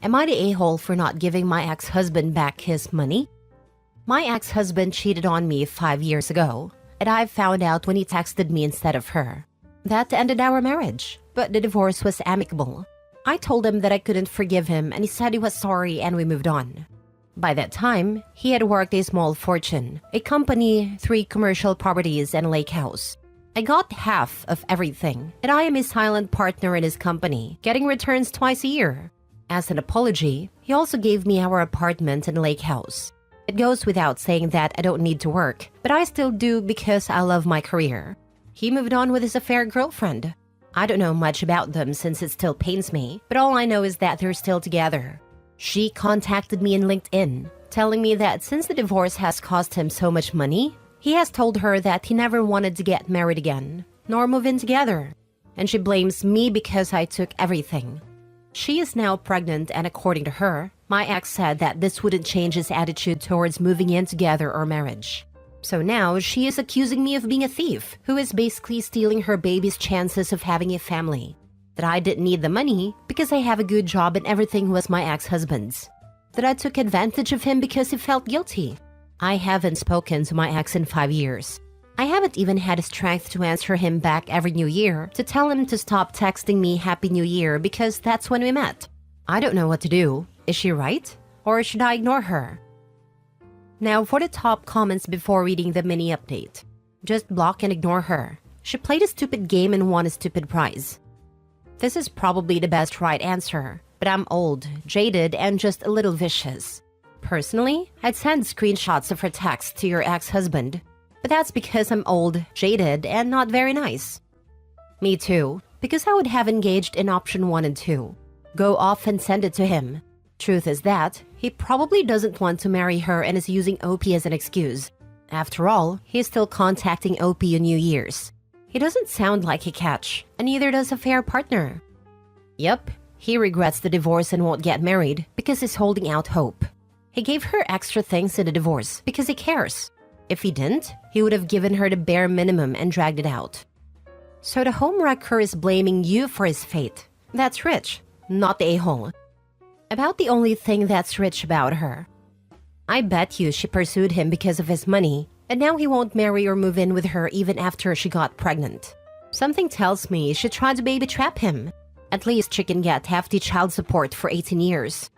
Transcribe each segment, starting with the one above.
Am I the a-hole for not giving my ex-husband back his money? My ex-husband cheated on me 5 years ago, and I found out when he texted me instead of her. That ended our marriage, but the divorce was amicable. I told him that I couldn't forgive him, and he said he was sorry, and we moved on. By that time, he had worked a small fortune, a company, 3 commercial properties, and a lake house. I got half of everything, and I am a silent partner in his company, getting returns twice a year. As an apology, he also gave me our apartment and lake house. It goes without saying that I don't need to work, but I still do because I love my career. He moved on with his affair girlfriend. I don't know much about them since it still pains me, but all I know is that they're still together. She contacted me in LinkedIn, telling me that since the divorce has cost him so much money, he has told her that he never wanted to get married again, nor move in together. And she blames me because I took everything. She is now pregnant, and according to her, my ex said that this wouldn't change his attitude towards moving in together or marriage. So now she is accusing me of being a thief who is basically stealing her baby's chances of having a family. That I didn't need the money because I have a good job and everything was my ex-husband's. That I took advantage of him because he felt guilty. I haven't spoken to my ex in 5 years. I haven't even had the strength to answer him back every new year to tell him to stop texting me Happy New Year because that's when we met. I don't know what to do. Is she right? Or should I ignore her? Now for the top comments before reading the mini update. Just block and ignore her. She played a stupid game and won a stupid prize. This is probably the best right answer, but I'm old, jaded, and just a little vicious. Personally, I'd send screenshots of her text to your ex-husband. But that's because I'm old, jaded, and not very nice. Me too, because I would have engaged in option 1 and 2. Go off and send it to him. Truth is that he probably doesn't want to marry her and is using OP as an excuse. After all, he's still contacting OP on New Year's. He doesn't sound like a catch, and neither does a fair partner. Yep, he regrets the divorce and won't get married because he's holding out hope. He gave her extra things in the divorce because he cares. If he didn't, he would have given her the bare minimum and dragged it out. So the homewrecker is blaming you for his fate. That's rich, not the a-hole. About the only thing that's rich about her. I bet you she pursued him because of his money, and now he won't marry or move in with her even after she got pregnant. Something tells me she tried to baby trap him. At least she can get hefty child support for 18 years.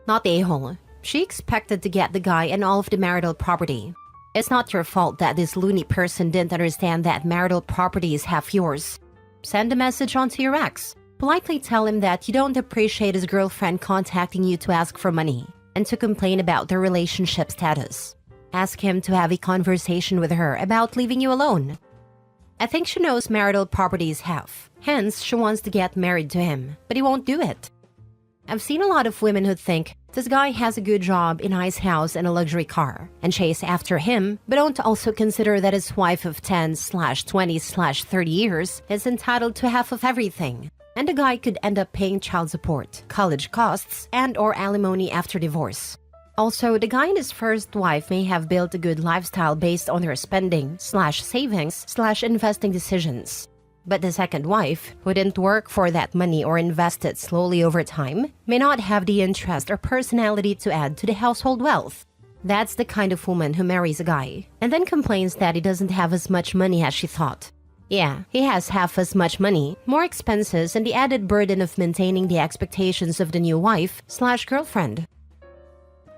Not the a-hole. She expected to get the guy and all of the marital property. It's not your fault that this loony person didn't understand that marital property is half yours. Send a message on to your ex. Politely tell him that you don't appreciate his girlfriend contacting you to ask for money and to complain about their relationship status. Ask him to have a conversation with her about leaving you alone. I think she knows marital property is half. Hence, she wants to get married to him, but he won't do it. I've seen a lot of women who think this guy has a good job, a nice house, and a luxury car, and chase after him, but don't also consider that his wife of 10/20/30 years is entitled to half of everything. And the guy could end up paying child support, college costs, and/or alimony after divorce. Also, the guy and his first wife may have built a good lifestyle based on their spending/savings/investing decisions. But the second wife, who didn't work for that money or invest it slowly over time, may not have the interest or personality to add to the household wealth. That's the kind of woman who marries a guy, and then complains that he doesn't have as much money as she thought. Yeah, he has half as much money, more expenses, and the added burden of maintaining the expectations of the new wife/girlfriend.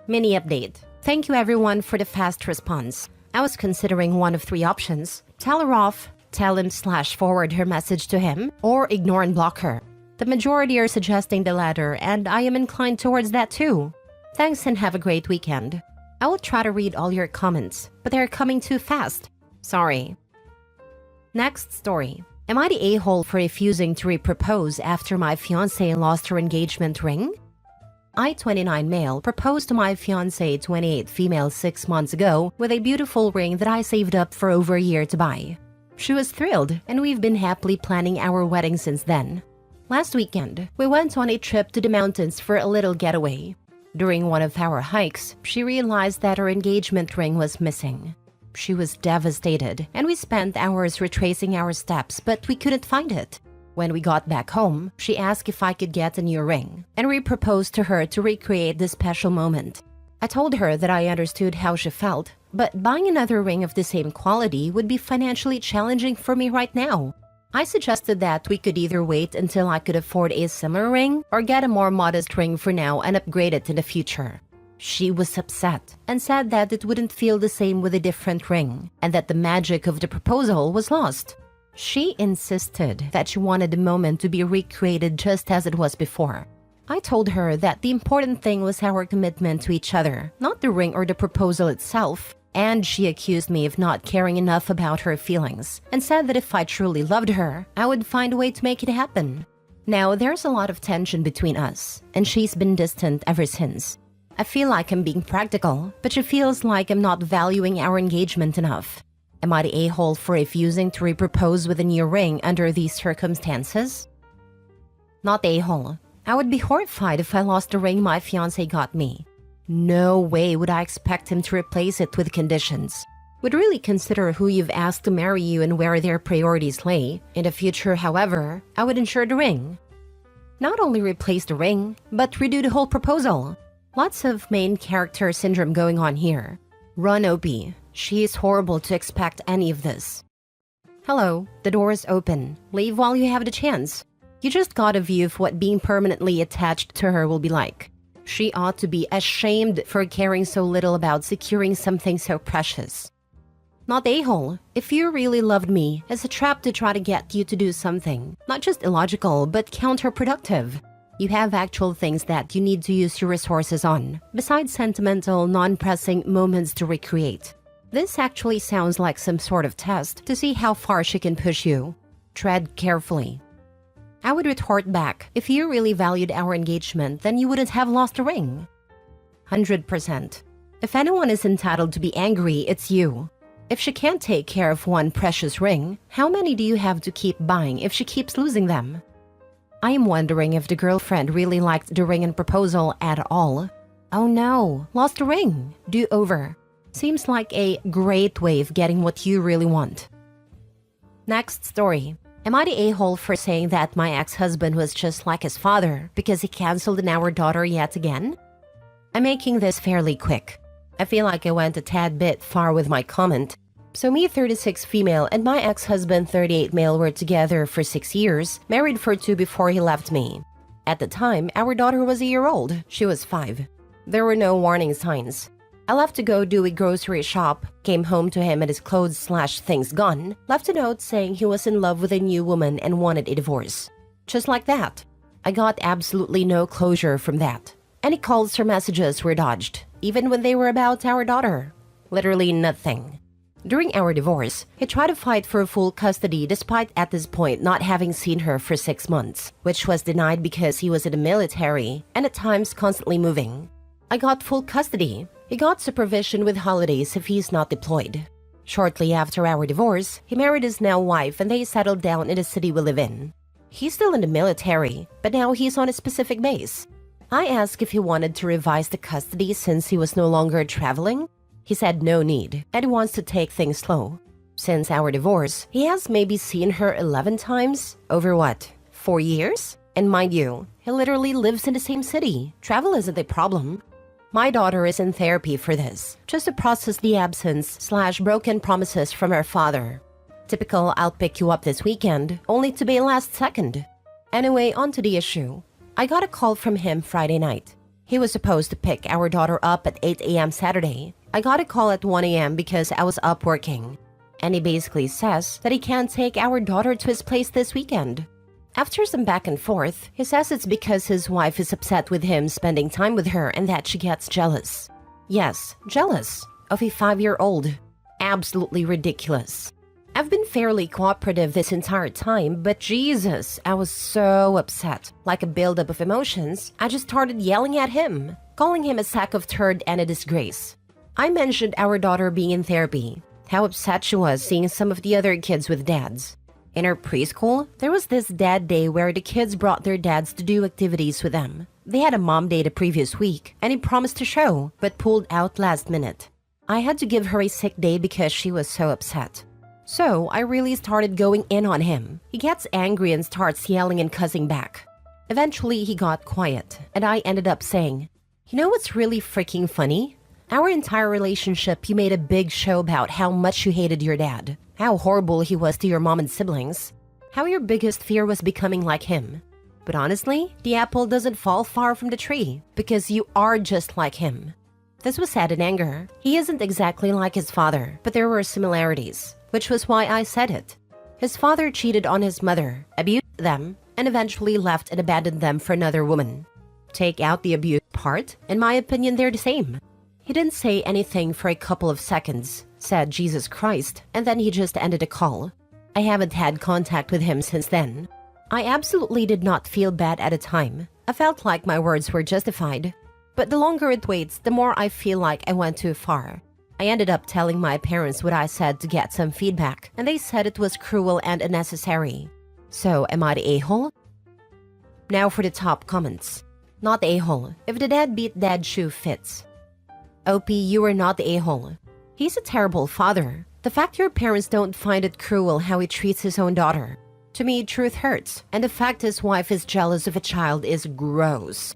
Mini update. Thank you everyone for the fast response. I was considering one of 3 options. Tell her off, tell him/forward her message to him, or ignore and block her. The majority are suggesting the latter, and I am inclined towards that too. Thanks and have a great weekend. I will try to read all your comments, but they're coming too fast. Sorry. Next story. Am I the a-hole for refusing to repropose after my fiancé lost her engagement ring? I, 29 male, proposed to my fiancé, 28 female 6 months ago with a beautiful ring that I saved up for over a year to buy. She was thrilled, and we've been happily planning our wedding since then. Last weekend, we went on a trip to the mountains for a little getaway. During one of our hikes, she realized that her engagement ring was missing. She was devastated, and we spent hours retracing our steps, but we couldn't find it. When we got back home, she asked if I could get a new ring and re-proposed to her to recreate this special moment. I told her that I understood how she felt, but buying another ring of the same quality would be financially challenging for me right now. I suggested that we could either wait until I could afford a similar ring or get a more modest ring for now and upgrade it in the future. She was upset and said that it wouldn't feel the same with a different ring and that the magic of the proposal was lost. She insisted that she wanted the moment to be recreated just as it was before. I told her that the important thing was our commitment to each other, not the ring or the proposal itself, and she accused me of not caring enough about her feelings and said that if I truly loved her, I would find a way to make it happen. Now, there's a lot of tension between us, and she's been distant ever since. I feel like I'm being practical, but she feels like I'm not valuing our engagement enough. Am I the a-hole for refusing to re-propose with a new ring under these circumstances? Not a-hole. I would be horrified if I lost the ring my fiancé got me. No way would I expect him to replace it with conditions. Would really consider who you've asked to marry you and where their priorities lay. In the future, however, I would ensure the ring. Not only replace the ring, but redo the whole proposal. Lots of main character syndrome going on here. Run, OP. She is horrible to expect any of this. Hello, the door is open. Leave while you have the chance. You just got a view of what being permanently attached to her will be like. She ought to be ashamed for caring so little about securing something so precious. Not a-hole. If you really loved me, it's a trap to try to get you to do something. Not just illogical, but counterproductive. You have actual things that you need to use your resources on, besides sentimental, non-pressing moments to recreate. This actually sounds like some sort of test to see how far she can push you. Tread carefully. I would retort back, if you really valued our engagement, then you wouldn't have lost a ring. 100%. If anyone is entitled to be angry, it's you. If she can't take care of one precious ring, how many do you have to keep buying if she keeps losing them? I am wondering if the girlfriend really liked the ring and proposal at all. Oh no, lost a ring. Do over. Seems like a great way of getting what you really want. Next story. Am I the a-hole for saying that my ex-husband was just like his father because he canceled on our daughter yet again? I'm making this fairly quick. I feel like I went a tad bit far with my comment. So me, 36 female, and my ex-husband, 38 male, were together for 6 years, married for 2 before he left me. At the time, our daughter was a year old. She was 5. There were no warning signs. I left to go do a grocery shop, came home to him and his clothes/things gone, left a note saying he was in love with a new woman and wanted a divorce. Just like that. I got absolutely no closure from that. Any calls or messages were dodged, even when they were about our daughter. Literally nothing. During our divorce, he tried to fight for full custody despite at this point not having seen her for 6 months, which was denied because he was in the military and at times constantly moving. I got full custody. He got supervision with holidays if he's not deployed. Shortly after our divorce, he married his now wife and they settled down in the city we live in. He's still in the military, but now he's on a specific base. I asked if he wanted to revise the custody since he was no longer traveling. He said no need, and he wants to take things slow. Since our divorce, he has maybe seen her 11 times, over what, 4 years? And mind you, he literally lives in the same city. Travel isn't a problem. My daughter is in therapy for this, just to process the absence/broken promises from her father. Typical I'll pick you up this weekend, only to be last second. Anyway, on to the issue. I got a call from him Friday night. He was supposed to pick our daughter up at 8 a.m. Saturday. I got a call at 1 a.m. because I was up working. And he basically says that he can't take our daughter to his place this weekend. After some back and forth, he says it's because his wife is upset with him spending time with her and that she gets jealous. Yes, jealous of a 5-year-old. Absolutely ridiculous. I've been fairly cooperative this entire time, but Jesus, I was so upset. Like a buildup of emotions, I just started yelling at him, calling him a sack of turd and a disgrace. I mentioned our daughter being in therapy, how upset she was seeing some of the other kids with dads. In her preschool, there was this dad day where the kids brought their dads to do activities with them. They had a mom day the previous week, and he promised to show, but pulled out last minute. I had to give her a sick day because she was so upset. So I really started going in on him. He gets angry and starts yelling and cussing back. Eventually, he got quiet, and I ended up saying, "You know what's really freaking funny? Our entire relationship, you made a big show about how much you hated your dad, how horrible he was to your mom and siblings, how your biggest fear was becoming like him. But honestly, the apple doesn't fall far from the tree, because you are just like him." This was said in anger. He isn't exactly like his father, but there were similarities, which was why I said it. His father cheated on his mother, abused them, and eventually left and abandoned them for another woman. Take out the abuse part, in my opinion, they're the same. He didn't say anything for a couple of seconds, said Jesus Christ, and then he just ended the call. I haven't had contact with him since then. I absolutely did not feel bad at the time. I felt like my words were justified. But the longer it waits, the more I feel like I went too far. I ended up telling my parents what I said to get some feedback, and they said it was cruel and unnecessary. So, am I the a-hole? Now for the top comments. Not the a-hole. If the deadbeat dad shoe fits. OP, you are not the a-hole. He's a terrible father. The fact your parents don't find it cruel how he treats his own daughter. To me, truth hurts, and the fact his wife is jealous of a child is gross.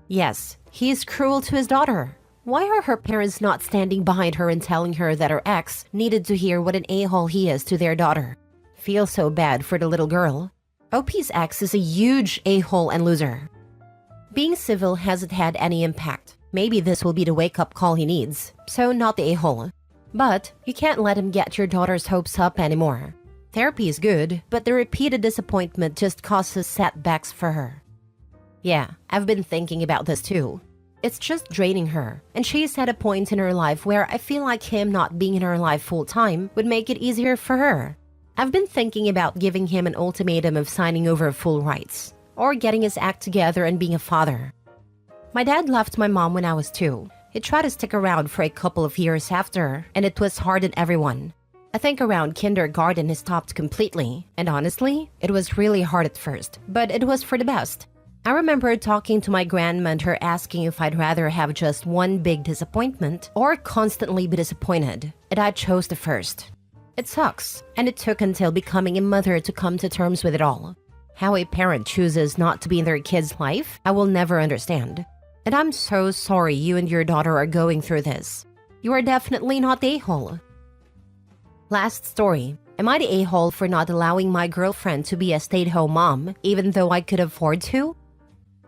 Yes, he is cruel to his daughter. Why are her parents not standing behind her and telling her that her ex needed to hear what an a-hole he is to their daughter? Feel so bad for the little girl. OP's ex is a huge a-hole and loser. Being civil hasn't had any impact. Maybe this will be the wake-up call he needs, so not the a-hole. But you can't let him get your daughter's hopes up anymore. Therapy is good, but the repeated disappointment just causes setbacks for her. Yeah, I've been thinking about this too. It's just draining her, and she's at a point in her life where I feel like him not being in her life full-time would make it easier for her. I've been thinking about giving him an ultimatum of signing over full rights, or getting his act together and being a father. My dad left my mom when I was 2. He tried to stick around for a couple of years after, and it was hard on everyone. I think around kindergarten he stopped completely, and honestly, it was really hard at first, but it was for the best. I remember talking to my grandma and her asking if I'd rather have just one big disappointment or constantly be disappointed, and I chose the first. It sucks, and it took until becoming a mother to come to terms with it all. How a parent chooses not to be in their kid's life, I will never understand. And I'm so sorry you and your daughter are going through this. You are definitely not the a-hole. Last story. Am I the a-hole for not allowing my girlfriend to be a stay-at-home mom, even though I could afford to?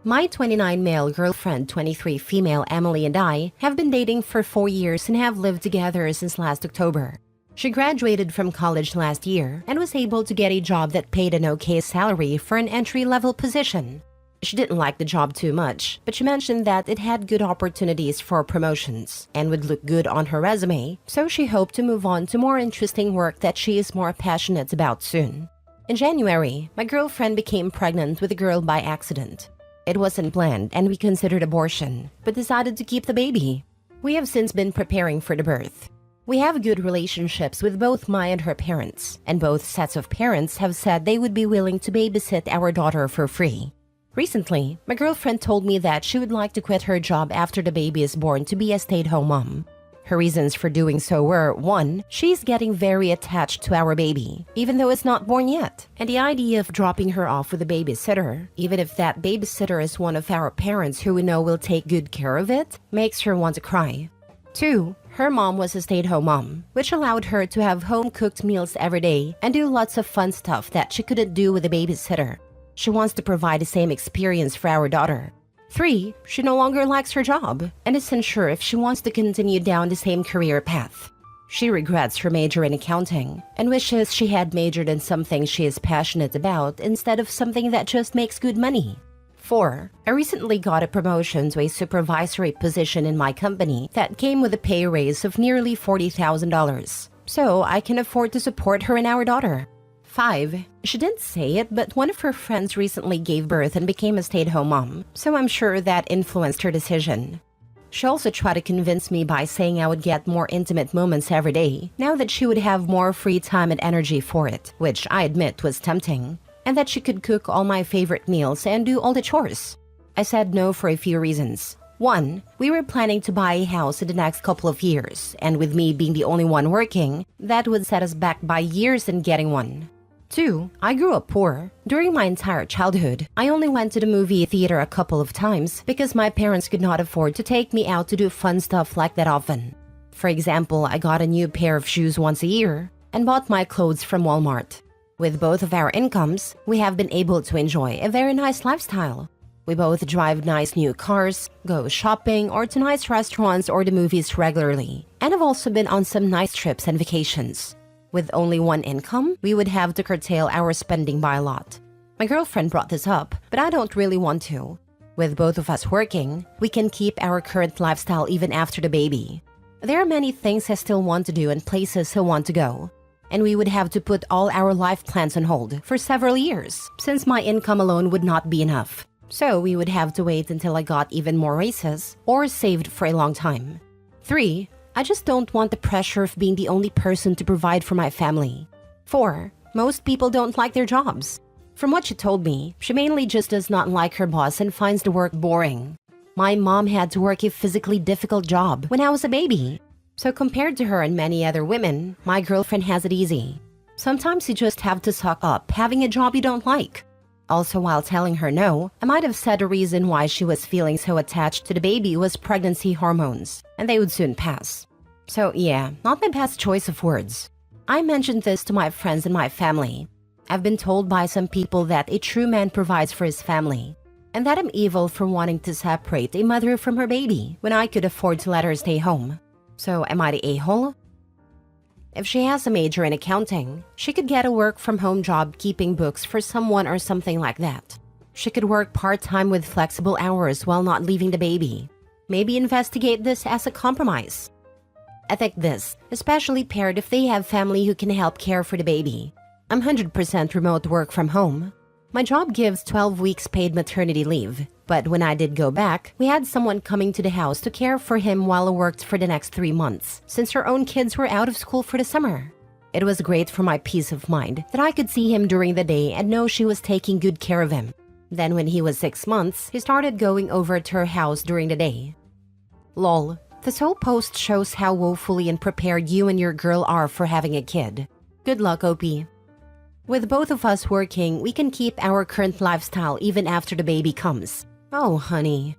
My 29 male girlfriend, 23 female Emily, and I have been dating for 4 years and have lived together since last October. She graduated from college last year and was able to get a job that paid an okay salary for an entry-level position. She didn't like the job too much, but she mentioned that it had good opportunities for promotions and would look good on her resume, so she hoped to move on to more interesting work that she is more passionate about soon. In January, my girlfriend became pregnant with a girl by accident. It wasn't planned and we considered abortion, but decided to keep the baby. We have since been preparing for the birth. We have good relationships with both my and her parents, and both sets of parents have said they would be willing to babysit our daughter for free. Recently, my girlfriend told me that she would like to quit her job after the baby is born to be a stay-at-home mom. Her reasons for doing so were, 1, she's getting very attached to our baby, even though it's not born yet, and the idea of dropping her off with a babysitter, even if that babysitter is one of our parents who we know will take good care of it, makes her want to cry. 2, her mom was a stay-at-home mom, which allowed her to have home-cooked meals every day and do lots of fun stuff that she couldn't do with a babysitter. She wants to provide the same experience for our daughter. 3, she no longer likes her job and isn't sure if she wants to continue down the same career path. She regrets her major in accounting and wishes she had majored in something she is passionate about instead of something that just makes good money. 4, I recently got a promotion to a supervisory position in my company that came with a pay raise of nearly $40,000, so I can afford to support her and our daughter. 5, she didn't say it, but one of her friends recently gave birth and became a stay-at-home mom, so I'm sure that influenced her decision. She also tried to convince me by saying I would get more intimate moments every day, now that she would have more free time and energy for it, which I admit was tempting, and that she could cook all my favorite meals and do all the chores. I said no for a few reasons. 1. We were planning to buy a house in the next couple of years, and with me being the only one working, that would set us back by years in getting one. 2. I grew up poor. During my entire childhood, I only went to the movie theater a couple of times because my parents could not afford to take me out to do fun stuff like that often. For example, I got a new pair of shoes once a year and bought my clothes from Walmart. With both of our incomes, we have been able to enjoy a very nice lifestyle. We both drive nice new cars, go shopping or to nice restaurants or the movies regularly, and have also been on some nice trips and vacations. With only one income, we would have to curtail our spending by a lot. My girlfriend brought this up, but I don't really want to. With both of us working, we can keep our current lifestyle even after the baby. There are many things I still want to do and places I want to go. And we would have to put all our life plans on hold for several years, since my income alone would not be enough. So we would have to wait until I got even more raises or saved for a long time. 3. I just don't want the pressure of being the only person to provide for my family. 4. Most people don't like their jobs. From what she told me, she mainly just does not like her boss and finds the work boring. My mom had to work a physically difficult job when I was a baby. So compared to her and many other women, my girlfriend has it easy. Sometimes you just have to suck up having a job you don't like. Also, while telling her no, I might have said a reason why she was feeling so attached to the baby was pregnancy hormones, and they would soon pass. So yeah, not my best choice of words. I mentioned this to my friends and my family. I've been told by some people that a true man provides for his family, and that I'm evil for wanting to separate a mother from her baby when I could afford to let her stay home. So am I the a-hole? If she has a major in accounting, she could get a work-from-home job keeping books for someone or something like that. She could work part-time with flexible hours while not leaving the baby. Maybe investigate this as a compromise. I think this, especially paired if they have family who can help care for the baby. I'm 100% remote work from home. My job gives 12 weeks paid maternity leave, but when I did go back, we had someone coming to the house to care for him while I worked for the next 3 months, since her own kids were out of school for the summer. It was great for my peace of mind that I could see him during the day and know she was taking good care of him. Then when he was 6 months, he started going over to her house during the day. Lol, this whole post shows how woefully unprepared you and your girl are for having a kid. Good luck, OP. With both of us working, we can keep our current lifestyle even after the baby comes. Oh, honey.